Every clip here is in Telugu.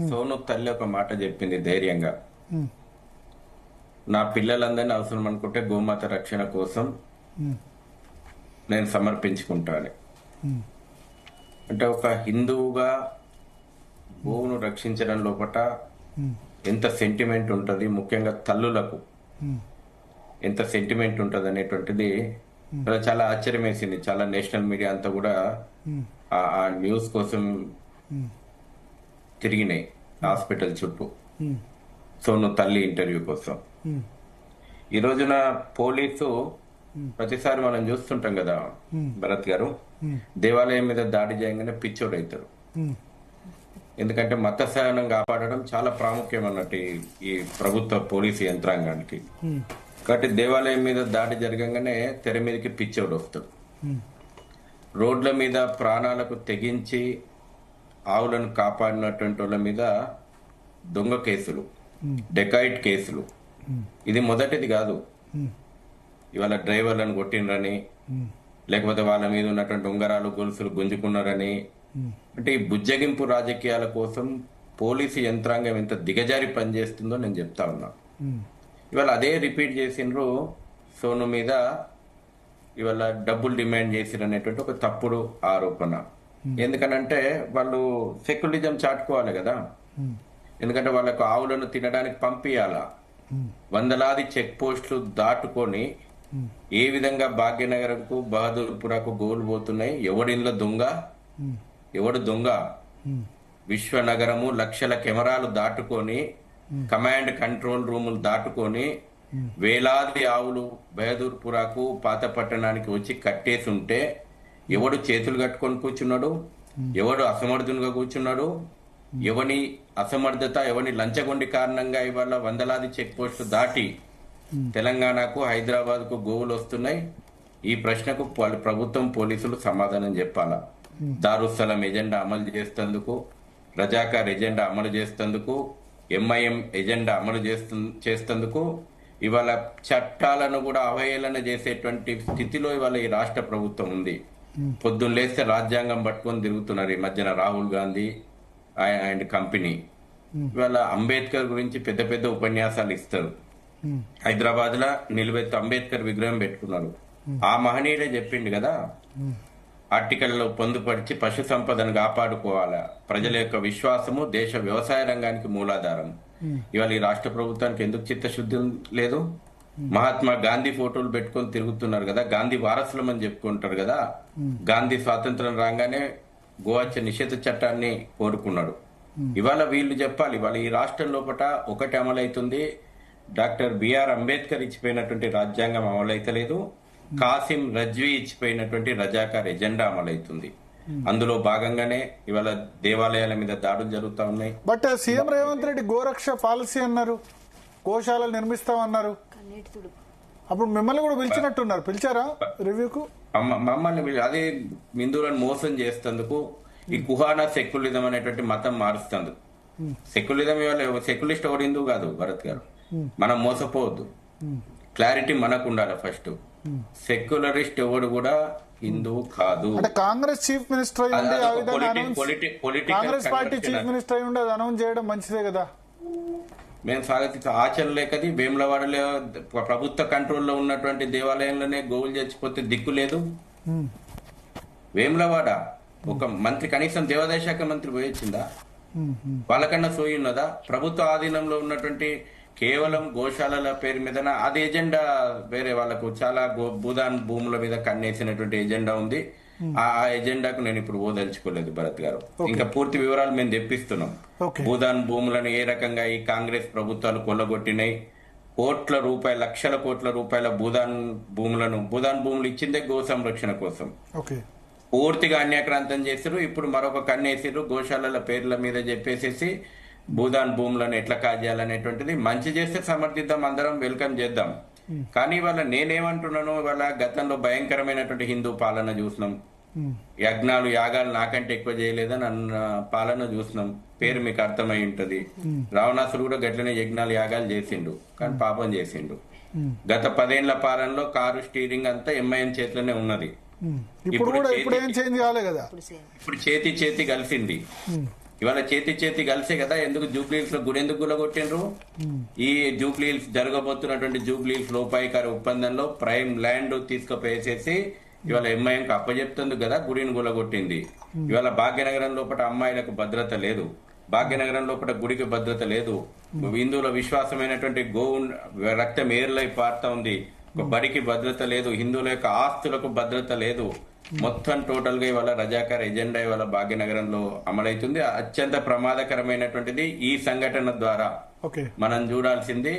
సోను తల్లి ఒక మాట చెప్పింది ధైర్యంగా, నా పిల్లలందరినీ అవసరం అనుకుంటే గోమాత రక్షణ కోసం నేను సమర్పించుకుంటాను. అంటే ఒక హిందువుగా గోవును రక్షించడం లోపట ఎంత సెంటిమెంట్ ఉంటుంది, ముఖ్యంగా తల్లులకు ఎంత సెంటిమెంట్ ఉంటుంది అనేటువంటిది చాలా ఆశ్చర్యం వేసింది. చాలా నేషనల్ మీడియా అంతా కూడా ఆ న్యూస్ కోసం తిరిగినాయి హాస్పిటల్ చుట్టూ, సోను తల్లి ఇంటర్వ్యూ కోసం. ఈ రోజున పోలీసు ప్రతిసారి మనం చూస్తుంటాం కదా భరత్ గారు, దేవాలయం మీద దాడి చేయగానే పిచ్చోడవుతారు. ఎందుకంటే మత సహనం కాపాడడం చాలా ప్రాముఖ్యం అన్నట్టు ఈ ప్రభుత్వ పోలీసు యంత్రాంగానికి. కాబట్టి దేవాలయం మీద దాడి జరగగానే తెర మీదకి పిచ్చోడు వస్తాడు. రోడ్ల మీద ప్రాణాలకు తెగించి ఆవులను కాపాడినటువంటి వాళ్ళ మీద దొంగ కేసులు, డెకాయిట్ కేసులు. ఇది మొదటిది కాదు. ఇవాళ డ్రైవర్లను కొట్టినరని, లేకపోతే వాళ్ళ మీద ఉన్నటువంటి ఉంగరాలు గొలుసులు గుంజుకున్నారని, అంటే ఈ బుజ్జగింపు రాజకీయాల కోసం పోలీసు యంత్రాంగం ఎంత దిగజారి పనిచేస్తుందో నేను చెప్తా ఉన్నా. ఇవాళ అదే రిపీట్ చేసిండ్రు సోను మీద. ఇవాళ డబ్బులు డిమాండ్ చేసిరు అనేటువంటి ఒక తప్పుడు ఆరోపణ. ఎందుకనంటే వాళ్ళు సెక్యులరిజం చాటుకోవాలి కదా. ఎందుకంటే వాళ్ళకు ఆవులను తినడానికి పంపియాలా. వందలాది చెక్ పోస్టులు దాటుకొని ఏ విధంగా భాగ్యనగర్కు బహదూర్పురకు గోలు పోతున్నాయి. ఎవడింట్లో దొంగ, ఎవడు దొంగ? విశ్వనగరము లక్షల కెమెరాలు దాటుకొని, కమాండ్ కంట్రోల్ రూములు దాటుకొని వేలాది ఆవులు బహదూర్పురకు పాత పట్టణానికి వచ్చి కట్టేసి ఉంటే ఎవడు చేతులు కట్టుకొని కూర్చున్నాడు? ఎవడు అసమర్థునిగా కూర్చున్నాడు? ఎవని అసమర్థత, ఎవని లంచగొండి కారణంగా ఇవాళ వందలాది చెక్ పోస్టు దాటి తెలంగాణకు, హైదరాబాద్ కు గోవులు వస్తున్నాయి? ఈ ప్రశ్నకు ప్రభుత్వం, పోలీసులు సమాధానం చెప్పాలా. దారుస్థలం ఎజెండా అమలు చేస్తేందుకు, రజాకార్ ఎజెండా అమలు చేస్తేందుకు, ఎంఐఎం ఎజెండా అమలు చేస్తేందుకు ఇవాళ చట్టాలను కూడా అవహేళన చేసేటువంటి స్థితిలో ఇవాళ ఈ రాష్ట్ర ప్రభుత్వం ఉంది. పొద్దున్న లేస్తే రాజ్యాంగం పట్టుకొని తిరుగుతున్నారు ఈ మధ్యన రాహుల్ గాంధీ అండ్ కంపెనీ. ఇవాళ అంబేద్కర్ గురించి పెద్ద పెద్ద ఉపన్యాసాలు ఇస్తారు. హైదరాబాద్ లో నిలువెత్తు అంబేద్కర్ విగ్రహం పెట్టుకున్నారు. ఆ మహనీయుడే చెప్పిండు కదా, ఆర్టికల్లో పొందుపరిచి పశు సంపదను కాపాడుకోవాలా, ప్రజల యొక్క విశ్వాసము దేశ వ్యవసాయ రంగానికి మూలాధారం. ఇవాళ ఈ రాష్ట్ర ప్రభుత్వానికి ఎందుకు చిత్తశుద్ధి లేదు? మహాత్మా గాంధీ ఫోటోలు పెట్టుకొని తిరుగుతున్నారు కదా, గాంధీ వారసులమని చెప్పుకుంటారు కదా. గాంధీ స్వాతంత్రం రాగానే గోహత్య నిషేధ చట్టాన్ని కోరుకున్నాడు. ఇవాళ వీళ్ళు చెప్పాలి, ఇవాళ ఈ రాష్ట్రం లోపల ఒకటి అమలైతుంది, డాక్టర్ బిఆర్ అంబేద్కర్ ఇచ్చిపోయినటువంటి రాజ్యాంగం అమలైతలేదు, కాసిం రజ్వీ ఇచ్చిపోయినటువంటి రజాకార్ ఎజెండా అమలైతుంది. అందులో భాగంగానే ఇవాళ దేవాలయాల మీద దాడులు జరుగుతా ఉన్నాయి. But CM Revanth Reddy Goraksha policy అన్నారు, గోశాలలు నిర్మిస్తామన్నారు. అప్పుడు మిమ్మల్ని కూడా పిలిచినట్టున్నారు, పిలిచారా రివ్యూకు? మమ్మల్ని అదే హిందువులను మోసం చేస్తేందుకు ఈ కుహానా సెక్యులిజం అనేటువంటి మతం మారుస్తుంది. సెక్యులిజం ఇవాళ సెక్యులిస్ట్ ఎవరు హిందువు కాదు భరత్ గారు, మనం మోసపోవద్దు. క్లారిటీ మనకు ఉండాలి ఫస్ట్. సెక్యులరిస్ట్ ఎవడు కూడా హిందువు కాదు. అంటే కాంగ్రెస్ చీఫ్ మినిస్టర్ అయి ఉండి ఆ విధంగా కాంగ్రెస్ పార్టీ చీఫ్ మినిస్టర్ అయి ఉండి అది అనౌన్స్ చేయడం మంచిదే కదా. మేము స్వాగతించ ఆచరణ లేకది. వేములవాడలో ప్రభుత్వ కంట్రోల్లో ఉన్నటువంటి దేవాలయంలోనే గోవులు చచ్చిపోతే దిక్కు లేదు. వేములవాడ ఒక మంత్రి, కనీసం దేవాదాయ శాఖ మంత్రి పోయొచ్చిందా? వాళ్ళకన్నా సోయి ఉన్నదా? ప్రభుత్వ ఆధీనంలో ఉన్నటువంటి కేవలం గోశాలల పేరు మీద అది ఎజెండా వేరే, వాళ్ళకు చాలా భూదాన్ భూముల మీద కన్నేసినటువంటి ఎజెండా ఉంది. ఆ ఎజెండాకు నేను ఇప్పుడు ఓదలుచుకోలేదు భరత్ గారు. ఇంకా పూర్తి వివరాలు మేము తెప్పిస్తున్నాం. భూదాన్ భూములను ఏ రకంగా ఈ కాంగ్రెస్ ప్రభుత్వాలు కొల్లగొట్టినాయి, కోట్ల రూపాయల, లక్షల కోట్ల రూపాయల భూదాన్ భూములు ఇచ్చిందే గో సంరక్షణ కోసం. పూర్తిగా అన్యాక్రాంతం చేశారు. ఇప్పుడు మరొక కన్నేసిరు గోశాలల పేర్ల మీద చెప్పేసేసి భూదాన్ భూములను ఎట్లా కాజేయాలనేటువంటిది. మంచి చేస్తే సమర్థిద్దాం, అందరం వెల్కమ్ చేద్దాం. కానీ ఇవాళ నేనేమంటున్నాను, ఇవాళ గతంలో భయంకరమైనటువంటి హిందూ పాలన చూసినాం. యజ్ఞాలు యాగాలు నాకంటే ఎక్కువ చేయలేదని అన్న పాలన చూసినాం. పేరు మీకు అర్థమై ఉంటది. రావణాసుడు కూడా గట్లనే యజ్ఞాలు యాగాలు చేసిండు, కానీ పాపం చేసిండు. గత 10 ఏళ్ల పాలనలో కారు స్టీరింగ్ అంతా ఎంఐఎం చేతిలోనే ఉన్నది. ఇప్పుడు చేతి చేతి కలిసింది. ఇవాళ చేతి కలిసే కదా ఎందుకు జూబ్లీహిల్స్ లో గుడి ఎందుకు గుల్లగొట్టిండ్రు? ఈ జూబ్లీహిల్స్ జరగబోతున్నటువంటి జూబ్లీహిల్స్ లోపాయికారి ఒప్పందంలో ప్రైమ్ ల్యాండ్ తీసుకుపోయేసేసి ఇవాళ ఎంఐఎంకి అప్పచెప్తుంది కదా గుడిని గుల్లగొట్టింది. ఇవాళ భాగ్యనగరం లోపల అమ్మాయిలకు భద్రత లేదు, భాగ్యనగరం లోపల గుడికి భద్రత లేదు, హిందువుల విశ్వాసమైనటువంటి గోవు రక్తం ఏర్లై పారుతా ఉంది, ఒక బడికి భద్రత లేదు, హిందువుల యొక్క ఆస్తులకు భద్రత లేదు. మొత్తం టోటల్ గా ఇవాళ రజాకార్ ఎజెండా ఇవాళ భాగ్యనగరంలో అమలవుతుంది. అత్యంత ప్రమాదకరమైనటువంటిది. ఈ సంఘటన ద్వారా మనం చూడాల్సింది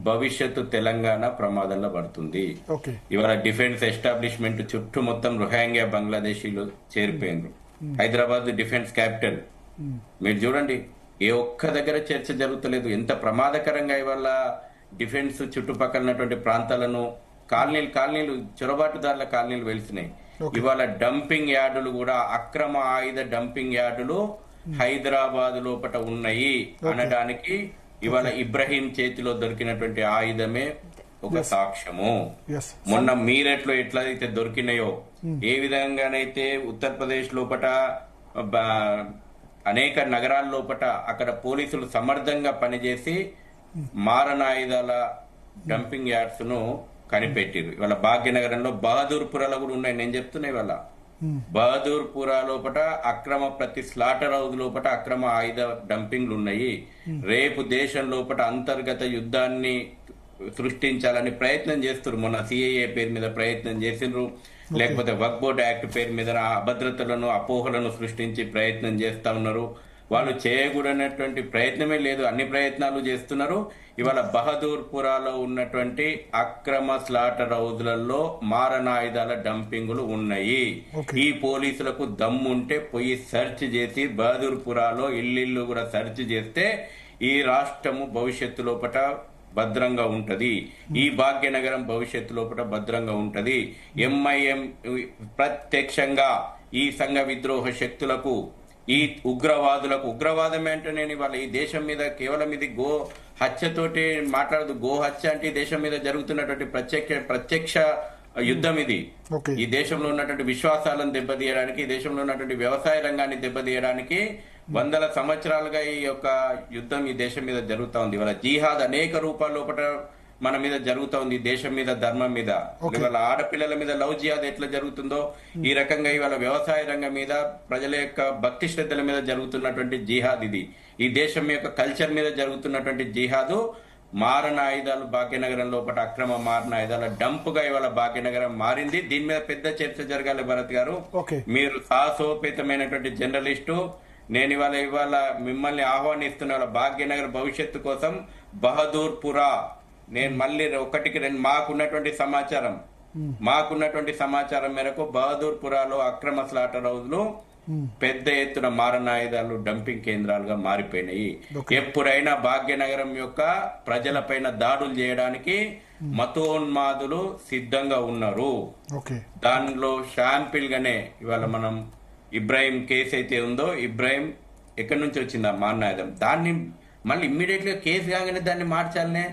భవిష్యత్తు తెలంగాణ ప్రమాదంలో పడుతుంది. ఇవాళ డిఫెన్స్ ఎస్టాబ్లిష్మెంట్ చుట్టూ మొత్తం రోహింగ్యా బంగ్లాదేశీలు చేరిపోయినారు. హైదరాబాద్ డిఫెన్స్ క్యాపిటల్ మీరు చూడండి, ఏ ఒక్క దగ్గర చర్చ జరుగుతలేదు. ఎంత ప్రమాదకరంగా ఇవాళ డిఫెన్స్ చుట్టుపక్కల ఉన్నటువంటి ప్రాంతాలను కాలనీలు చొరబాటుదారుల కాలనీలు వెలిసినాయి. ఇవాళ డంపింగ్ యార్డులు కూడా అక్రమ ఆయుధ డంపింగ్ యార్డులు హైదరాబాద్ లోపల ఉన్నాయి అనడానికి ఇవాళ ఇబ్రహీం చేతిలో దొరికినటువంటి ఆయుధమే ఒక సాక్ష్యము. మొన్న మీరట్లో ఎట్లయితే దొరికినాయో, ఏ విధంగానైతే ఉత్తరప్రదేశ్ లోపల అనేక నగరాల లోపల అక్కడ పోలీసులు సమర్థంగా పనిచేసి మారణాయుధాల డంపింగ్ యార్డ్స్ ను కనిపెట్టిరు. ఇవాళ భాగ్యనగరంలో బహదూర్పురాలో కూడా ఉన్నాయి. నేను చెప్తున్నా ఇవాళ బహదూర్పురా లోపల అక్రమ ప్రతి స్లాటర్ హౌస్ లోపల అక్రమ ఆయుధ డంపింగ్లు ఉన్నాయి. రేపు దేశం లోపల అంతర్గత యుద్ధాన్ని సృష్టించాలని ప్రయత్నం చేస్తున్నారు. మొన్న సిఐఏ పేరు మీద ప్రయత్నం చేసిండ్రు, లేకపోతే వక్ఫ్ బోర్డ్ యాక్ట్ పేరు మీద అభద్రతలను అపోహలను సృష్టించి ప్రయత్నం చేస్తా ఉన్నారు. వాళ్ళు చేయకూడనటువంటి ప్రయత్నమే లేదు, అన్ని ప్రయత్నాలు చేస్తున్నారు. ఇవాళ బహదూర్పురాలో ఉన్నటువంటి అక్రమ స్లాటర్ హౌజ్లలో మారణాయుధాల డంపింగులు ఉన్నాయి. ఈ పోలీసులకు దమ్ముంటే పోయి సెర్చ్ చేసి బహదూర్పురాలో ఇల్లు కూడా సెర్చ్ చేస్తే ఈ రాష్ట్రము భవిష్యత్తు లోపల భద్రంగా ఉంటది, ఈ భాగ్యనగరం భవిష్యత్తు లోపల భద్రంగా ఉంటది. ఎంఐఎం ప్రత్యక్షంగా ఈ సంఘ విద్రోహ శక్తులకు, ఈ ఉగ్రవాదం అంటే నేను ఇవాళ ఈ దేశం మీద కేవలం ఇది గో హత్యతోటి మాట్లాడదు. గో హత్య అంటే ఈ దేశం మీద జరుగుతున్నటువంటి ప్రత్యక్ష యుద్ధం ఇది. ఈ దేశంలో ఉన్నటువంటి విశ్వాసాలను దెబ్బతీయడానికి, ఈ దేశంలో ఉన్నటువంటి వ్యవసాయ రంగాన్ని దెబ్బతీయడానికి వందల సంవత్సరాలుగా ఈ యొక్క యుద్ధం ఈ దేశం మీద జరుగుతా ఉంది. ఇవాళ జిహాద్ అనేక రూపాల లోపల మన మీద జరుగుతా ఉంది, దేశం మీద, ధర్మం మీద. ఇవాళ ఆడపిల్లల మీద లవ్ జిహాద్ ఎట్లా జరుగుతుందో ఈ రకంగా ఇవాళ వ్యవసాయ రంగం మీద, ప్రజల యొక్క భక్తి శ్రద్ధల మీద జరుగుతున్నటువంటి జిహాద్ ఇది. ఈ దేశం యొక్క కల్చర్ మీద జరుగుతున్నటువంటి జిహాదు మారణ ఆయుధాలు భాగ్యనగరం లోపల అక్రమ మారణ ఆయుధాల డంప్ గా ఇవాళ భాగ్యనగరం మారింది. దీని మీద పెద్ద చర్చ జరగాలి భరత్ గారు. మీరు సాహసోపేతమైనటువంటి జర్నలిస్టు, నేను ఇవాళ మిమ్మల్ని ఆహ్వానిస్తున్న భాగ్యనగర్ భవిష్యత్తు కోసం బహదూర్పురా, నేను మళ్ళీ ఒకటికి రెండు మాకున్నటువంటి సమాచారం మేరకు బహదూర్పురాలో అక్రమ స్లాటర్ హౌజ్లు పెద్ద ఎత్తున మారణాయుధాలు డంపింగ్ కేంద్రాలుగా మారిపోయినాయి. ఎప్పుడైనా భాగ్యనగరం యొక్క ప్రజలపైన దాడులు చేయడానికి మతోన్మాదులు సిద్ధంగా ఉన్నారు. దానిలో షాంపిల్ గానే ఇవాళ మనం ఇబ్రాహిం కేసు అయితే ఉందో, ఇబ్రాహిం ఎక్కడి నుంచి వచ్చింది ఆ మారణాయుధం, దాన్ని మళ్ళీ ఇమ్మీడియట్ గా కేసు కాగానే దాన్ని మార్చాలనే.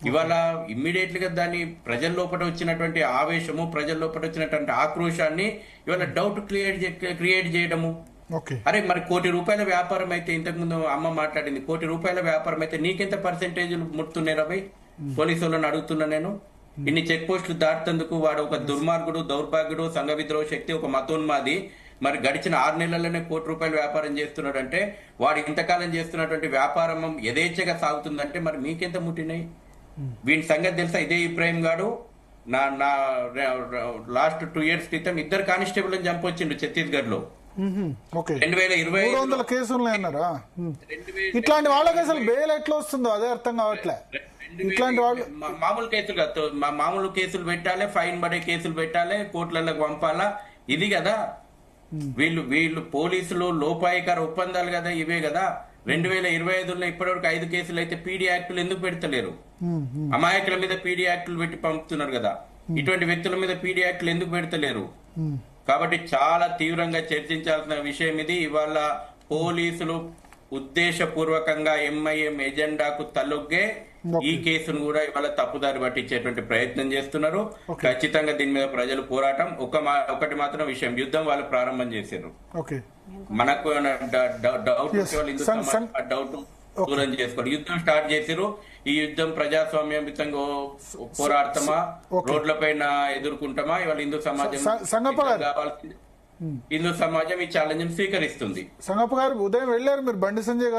ఇవాళ ఇమ్మీడియట్ గా దాన్ని ప్రజల లోపల వచ్చినటువంటి ఆవేశము, ప్రజల లోపల వచ్చినటువంటి ఆక్రోశాన్ని ఇవాళ డౌట్ క్రియేట్ చేయడము. అరే మరి ₹1,00,00,000 వ్యాపారం అయితే, ఇంతకు ముందు అమ్మ మాట్లాడింది, ₹1,00,00,000 వ్యాపారం అయితే నీకెంత పర్సెంటేజ్లు ముడుతున్నాయి రవి? పోలీసు వాళ్ళని అడుగుతున్నా నేను. ఇన్ని చెక్ పోస్టులు దాటుతందుకు వాడు ఒక దుర్మార్గుడు, దౌర్భాగ్యుడు, సంఘ విద్రోహ శక్తి, ఒక మతోన్మాది. మరి గడిచిన 6 నెలల్లోనే ₹1,00,00,000 వ్యాపారం చేస్తున్నాడు అంటే, వాడు ఇంతకాలం చేస్తున్నటువంటి వ్యాపారం యథేచ్ఛగా సాగుతుందంటే మరి మీకెంత ముట్టినాయి? వీని సంగతి తెలుసా? ఇదే ఇబ్రాహిం గాడు నా లాస్ట్ 2 years క్రితం 2 కానిస్టేబుల్ చంపొచ్చిండు ఛత్తీస్గఢ్ లో. 2020 కేసులు అన్నారా? ఇట్లాంటి వాళ్ళకి అసలు బెయిల్ ఎట్లా వస్తుందో అదే అర్థం కావట్లే. ఇట్లాంటి వాళ్ళు మామూలు కేసులు పెట్టాలి, ఫైన్ పడే కేసులు పెట్టాలి, కోర్టులకు పంపాలా, ఇది కదా. వీళ్ళు పోలీసులు లోపాయికార ఒప్పందాలు కదా, ఇవే కదా. 2025లో ఇప్పటివరకు 5 కేసులు అయితే పీడీ యాక్టులు ఎందుకు పెడతలేరు? అమాయకుల మీద పీడీ యాక్టులు పెట్టి పంపుతున్నారు కదా. ఇటువంటి వ్యక్తుల మీద పీడీ యాక్టులు ఎందుకు పెడతలేరు? కాబట్టి చాలా తీవ్రంగా చర్చించాల్సిన విషయం ఇది. ఇవాళ పోలీసులు ఉద్దేశపూర్వకంగా ఎంఐఎం ఎజెండాకు తలొగ్గే ఈ కేసును కూడా ఇవాళ తప్పుదారి పట్టించేటువంటి ప్రయత్నం చేస్తున్నారు. ఖచ్చితంగా దీని మీద ప్రజలు పోరాటం. ఒకటి మాత్రం విషయం, యుద్ధం వాళ్ళు ప్రారంభం చేశారు. ఓకే, మనకు డౌట్ డౌట్ దూరం చేసుకోవాలి. యుద్ధం స్టార్ట్ చేసిరు. ఈ యుద్ధం ప్రజాస్వామ్యయుతంగా పోరాడతామా, రోడ్ల పైన ఎదుర్కొంటామా? ఇవాళ హిందూ సమాజం కావాల్సింది. హిందూ సమాజం ఈ ఛాలెంజ్ స్వీకరిస్తుంది. సంగప్ప గారు ఉదయం వెళ్ళారు మీరు బండి సంజయ్ గారు